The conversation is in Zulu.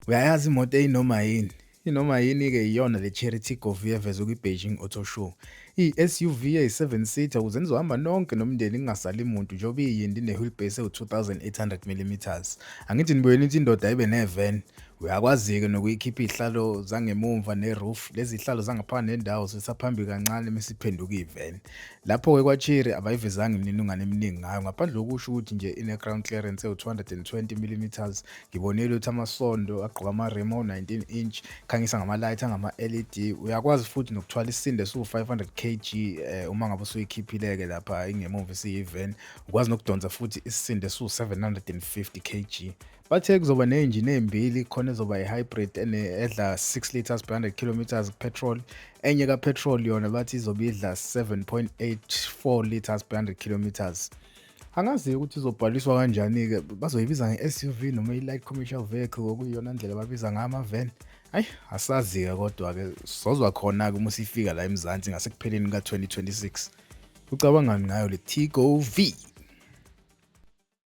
Uyayazi imoto eyinoma yini? Inoma yini-ke iyona le Chery Tiggo-V evezwe kwi-Beijing Auto Show. Iyi-SUV eyi-7 seater ukuze nizohamba nonke nomndeni kungasali muntu njengoba iyindi ine-wheelbase ewu-2800 millimeters. Angithi nibuye nithi indoda ibe nevan. Uyakwazi-ke nokuyikhipha iy'hlalo zangemumva ne-roof. Lezi iy'hlalo zangaphakathi nendawo sisaphambili kancane mesiphenduka iveni. Lapho-ke kwa-Chery abayivezanga imininingwane eminingi ngayo ngaphandle kokusho ukuthi nje ine-ground clearance ewu-220 millimeters. Ngibonile ukuthi amasondo agqoka ama-rim awu-19 inch, khanyisa ngama-light angama-LED. Uyakwazi futhi nokuthwala isisindo esiwu-500 kg uma ngabe usuyikhiphile-ke lapha ingemuva isiyi-van. Ukwazi nokudonsa futhi isisindo esiwu-750 kg. Bathe kuzoba ney'njini ey'mbili, khona ezoba i-hybrid edla 6 litres per 100 kilometers petrol. Enye kapetrol yona bathi izobe idla 7.84 litres per 100 kilometers. Angazi ukuthi izobhaliswa kanjani-ke, bazoyibiza nge-SUV noma i-light commercial vehicle okuyiyona ndlela babiza ngayo ama-van. Hhayi, asazi-ke kodwa-ke sozwa khona-ke uma usifika la eMzansi ngasekupheleni ka-2026. Ucabangani ngayo le Tiggo-V?